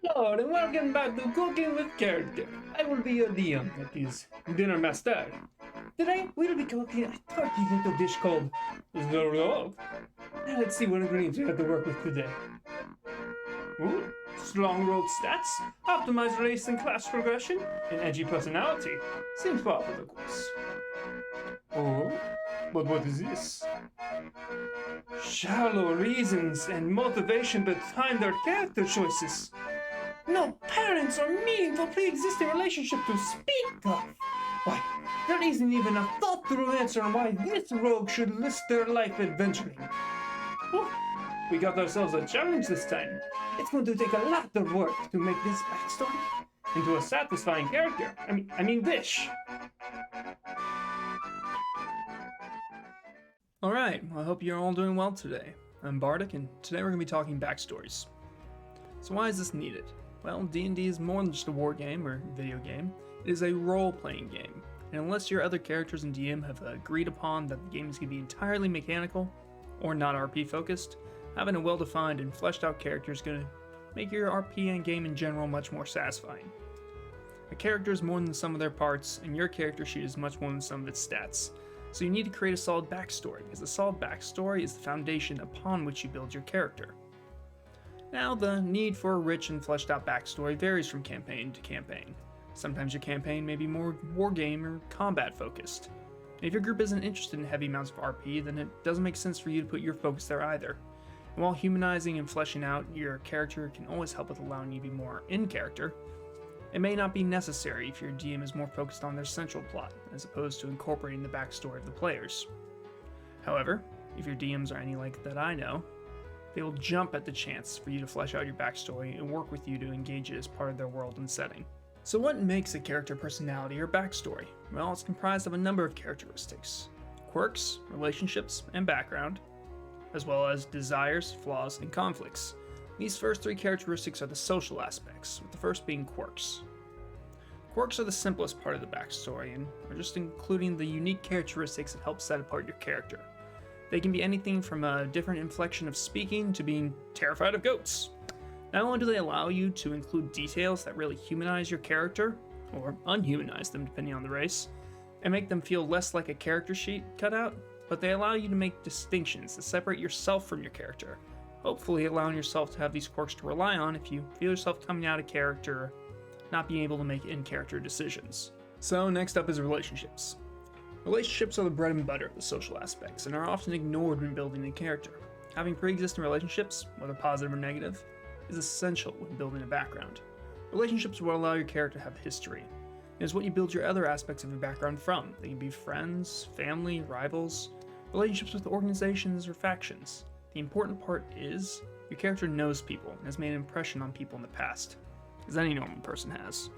Hello and welcome back to Cooking with Character. I will be your DM, that is, dinner master. Today we'll be cooking a turkey little dish called Zorog. Now let's see what ingredients we have to work with today. Ooh, strong rolled stats, optimized race and class progression, and edgy personality. Seems par for the course. Oh, but what is this? Shallow reasons and motivation behind their character choices. No parents or meaningful pre-existing relationship to speak of. Why, there isn't even a thought-through answer on why this rogue should list their life adventuring. Whew, we got ourselves a challenge this time. It's going to take a lot of work to make this backstory into a satisfying character. I mean dish. Alright, well, I hope you're all doing well today. I'm Bardic, and today we're going to be talking backstories. So why is this needed? Well, D&D is more than just a war game or video game. It is a role-playing game, and unless your other characters and DM have agreed upon that the game is going to be entirely mechanical or not RP-focused, having a well-defined and fleshed-out character is going to make your RP and game in general much more satisfying. A character is more than the sum of their parts, and your character sheet is much more than the sum of its stats. So you need to create a solid backstory, because a solid backstory is the foundation upon which you build your character. Now, the need for a rich and fleshed out backstory varies from campaign to campaign. Sometimes your campaign may be more wargame or combat focused. And if your group isn't interested in heavy amounts of RP, then it doesn't make sense for you to put your focus there either. And while humanizing and fleshing out your character can always help with allowing you to be more in character, it may not be necessary if your DM is more focused on their central plot, as opposed to incorporating the backstory of the players. However, if your DMs are any like that I know, they will jump at the chance for you to flesh out your backstory and work with you to engage it as part of their world and setting. So what makes a character personality or backstory? Well, it's comprised of a number of characteristics: quirks, relationships, and background, as well as desires, flaws, and conflicts. These first three characteristics are the social aspects, with the first being quirks. Quirks are the simplest part of the backstory, and are just including the unique characteristics that help set apart your character. They can be anything from a different inflection of speaking to being terrified of goats. Not only do they allow you to include details that really humanize your character, or unhumanize them depending on the race, and make them feel less like a character sheet cutout, but they allow you to make distinctions that separate yourself from your character, hopefully allowing yourself to have these quirks to rely on if you feel yourself coming out of character, not being able to make in-character decisions. So next up is relationships. Relationships are the bread and butter of the social aspects, and are often ignored when building a character. Having pre-existing relationships, whether positive or negative, is essential when building a background. Relationships will allow your character to have history. It is what you build your other aspects of your background from. They can be friends, family, rivals, relationships with organizations, or factions. The important part is, your character knows people and has made an impression on people in the past, as any normal person has.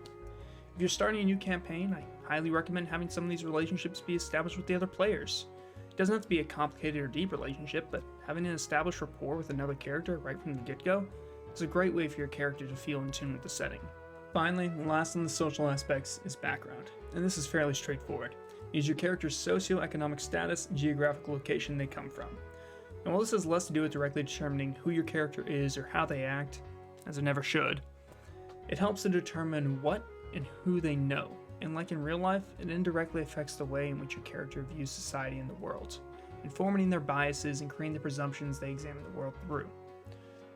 If you're starting a new campaign, I highly recommend having some of these relationships be established with the other players. It doesn't have to be a complicated or deep relationship, but having an established rapport with another character right from the get-go is a great way for your character to feel in tune with the setting. Finally, and last on the social aspects is background, and this is fairly straightforward. It is your character's socioeconomic status and geographical location they come from. And while this has less to do with directly determining who your character is or how they act, as it never should, it helps to determine what and who they know, and like in real life, it indirectly affects the way in which your character views society and the world, informing their biases and creating the presumptions they examine the world through.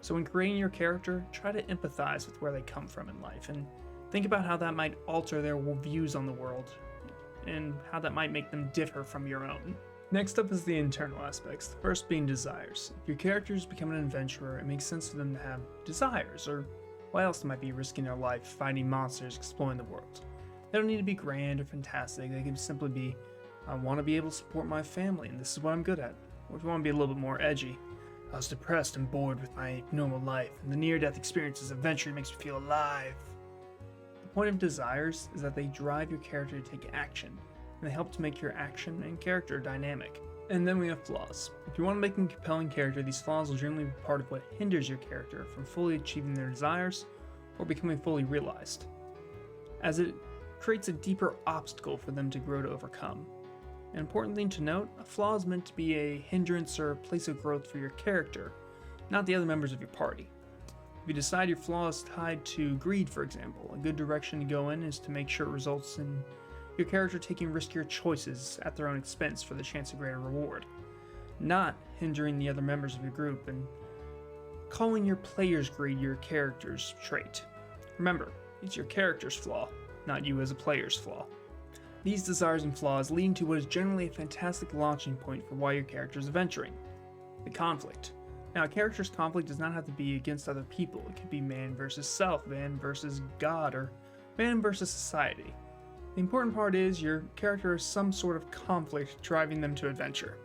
So when creating your character, try to empathize with where they come from in life, and think about how that might alter their views on the world, and how that might make them differ from your own. Next up is the internal aspects, the first being desires. If your characters become an adventurer, it makes sense for them to have desires, or why else they might be risking their life fighting monsters, exploring the world. They don't need to be grand or fantastic, they can simply be, I want to be able to support my family and this is what I'm good at. Or if you want to be a little bit more edgy, I was depressed and bored with my normal life, and the near-death experiences of adventure makes me feel alive. The point of desires is that they drive your character to take action, and they help to make your action and character dynamic. And then we have flaws. If you want to make a compelling character, these flaws will generally be part of what hinders your character from fully achieving their desires or becoming fully realized, as it creates a deeper obstacle for them to grow to overcome. An important thing to note, a flaw is meant to be a hindrance or a place of growth for your character, not the other members of your party. If you decide your flaw is tied to greed, for example, a good direction to go in is to make sure it results in your character taking riskier choices at their own expense for the chance of greater reward, not hindering the other members of your group and calling your player's greed your character's trait. Remember, it's your character's flaw, not you as a player's flaw. These desires and flaws leading to what is generally a fantastic launching point for why your character is adventuring: the conflict. Now, a character's conflict does not have to be against other people. It could be man versus self, man versus God, or man versus society. The important part is your character has some sort of conflict driving them to adventure.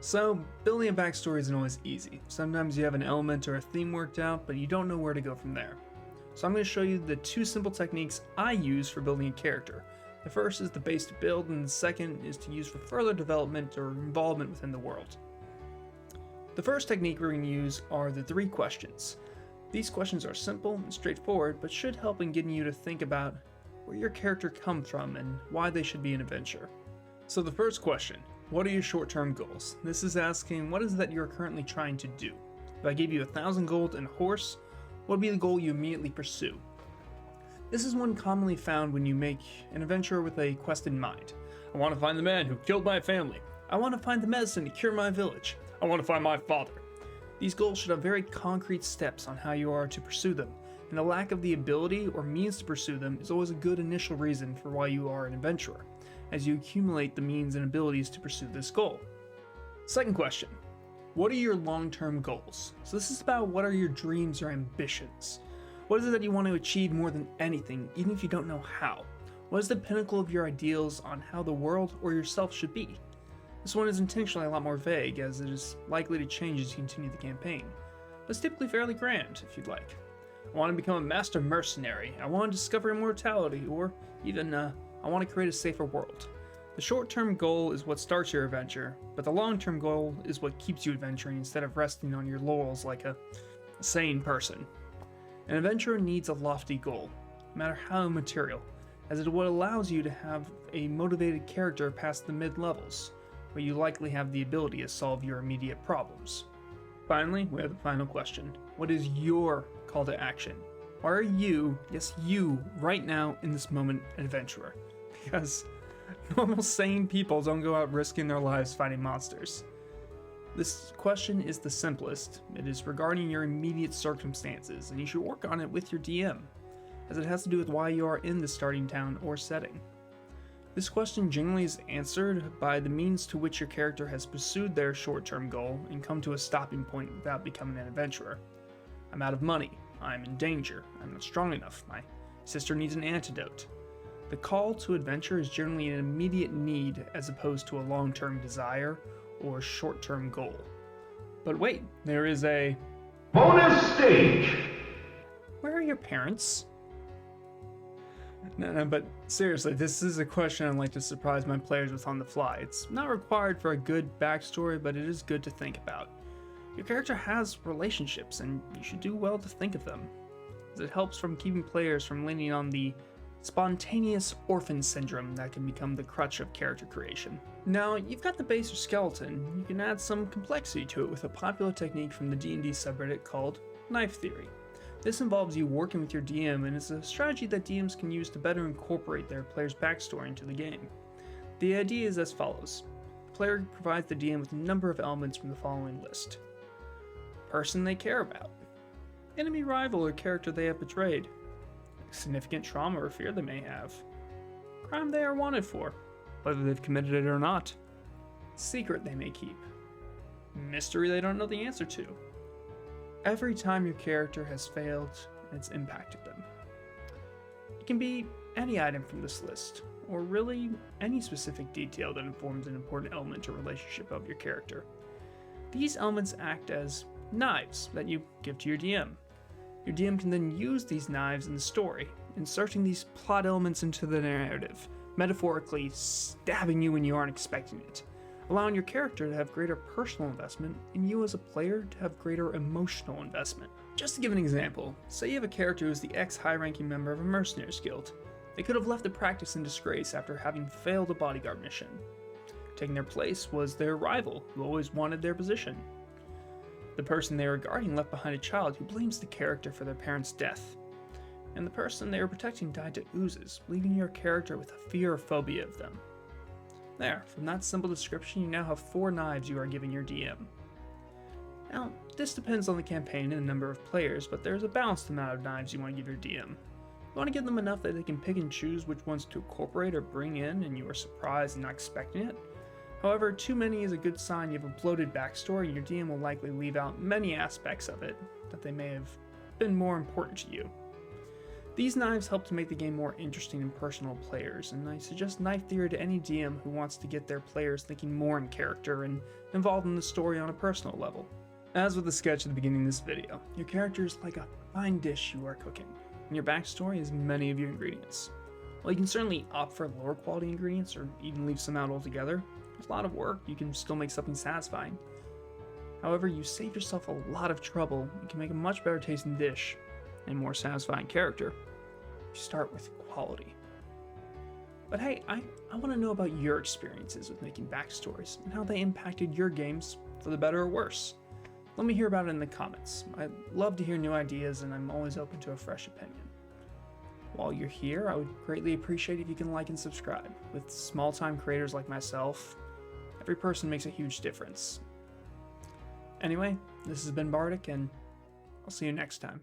So, building a backstory isn't always easy. Sometimes you have an element or a theme worked out, but you don't know where to go from there. So I'm going to show you the two simple techniques I use for building a character. The first is the base to build, and the second is to use for further development or involvement within the world. The first technique we're going to use are the 3 questions. These questions are simple and straightforward, but should help in getting you to think about where your character comes from and why they should be an adventure. So the first question, what are your short-term goals? This is asking, what is it that you're currently trying to do? If I gave you 1,000 gold and a horse, what would be the goal you immediately pursue? This is one commonly found when you make an adventure with a quest in mind. I want to find the man who killed my family. I want to find the medicine to cure my village. I want to find my father. These goals should have very concrete steps on how you are to pursue them, and the lack of the ability or means to pursue them is always a good initial reason for why you are an adventurer, as you accumulate the means and abilities to pursue this goal. Second question, what are your long-term goals? So this is about what are your dreams or ambitions? What is it that you want to achieve more than anything, even if you don't know how? What is the pinnacle of your ideals on how the world or yourself should be? This one is intentionally a lot more vague, as it is likely to change as you continue the campaign, but it's typically fairly grand, if you'd like. I want to become a master mercenary, I want to discover immortality, or even, I want to create a safer world. The short-term goal is what starts your adventure, but the long-term goal is what keeps you adventuring instead of resting on your laurels like a sane person. An adventurer needs a lofty goal, no matter how immaterial, as it is what allows you to have a motivated character past the mid-levels, where you likely have the ability to solve your immediate problems. Finally, we have the final question. What is your call to action? Why are you, yes you, right now in this moment an adventurer? Because normal sane people don't go out risking their lives fighting monsters. This question is the simplest. It is regarding your immediate circumstances, and you should work on it with your DM, as it has to do with why you are in the starting town or setting. This question generally is answered by the means to which your character has pursued their short-term goal and come to a stopping point without becoming an adventurer. I'm out of money. I'm in danger. I'm not strong enough. My sister needs an antidote. The call to adventure is generally an immediate need as opposed to a long-term desire or short-term goal. But wait, there is a bonus stage! Where are your parents? No, but seriously, this is a question I'd like to surprise my players with on the fly. It's not required for a good backstory, but it is good to think about. Your character has relationships, and you should do well to think of them, as it helps from keeping players from leaning on the spontaneous orphan syndrome that can become the crutch of character creation. Now, you've got the base or skeleton. You can add some complexity to it with a popular technique from the D&D subreddit called knife theory. This involves you working with your DM, and it's a strategy that DMs can use to better incorporate their player's backstory into the game. The idea is as follows. The player provides the DM with a number of elements from the following list. Person they care about. Enemy, rival, or character they have betrayed. Significant trauma or fear they may have. Crime they are wanted for, whether they've committed it or not. Secret they may keep. Mystery they don't know the answer to. Every time your character has failed, it's impacted them. It can be any item from this list, or really any specific detail that informs an important element or relationship of your character. These elements act as knives that you give to your DM. Your DM can then use these knives in the story, inserting these plot elements into the narrative, metaphorically stabbing you when you aren't expecting it, allowing your character to have greater personal investment and you as a player to have greater emotional investment. Just to give an example, say you have a character who is the ex-high-ranking member of a mercenaries guild. They could have left the practice in disgrace after having failed a bodyguard mission. Taking their place was their rival, who always wanted their position. The person they were guarding left behind a child who blames the character for their parents' death. And the person they were protecting died to oozes, leaving your character with a fear or phobia of them. There, from that simple description, you now have 4 knives you are giving your DM. Now, this depends on the campaign and the number of players, but there's a balanced amount of knives you want to give your DM. You want to give them enough that they can pick and choose which ones to incorporate or bring in, and you are surprised and not expecting it. However, too many is a good sign you have a bloated backstory, and your DM will likely leave out many aspects of it that they may have been more important to you. These knives help to make the game more interesting and personal to players, and I suggest knife theory to any DM who wants to get their players thinking more in character and involved in the story on a personal level. As with the sketch at the beginning of this video, your character is like a fine dish you are cooking, and your backstory has many of your ingredients. While you can certainly opt for lower quality ingredients or even leave some out altogether, it's a lot of work, you can still make something satisfying. However, you save yourself a lot of trouble and can make a much better tasting dish and more satisfying character. You start with quality. But hey, I want to know about your experiences with making backstories and how they impacted your games for the better or worse. Let me hear about it in the comments. I'd love to hear new ideas, and I'm always open to a fresh opinion. While you're here, I would greatly appreciate if you can like and subscribe. With small-time creators like myself, every person makes a huge difference. Anyway, this has been Bardic, and I'll see you next time.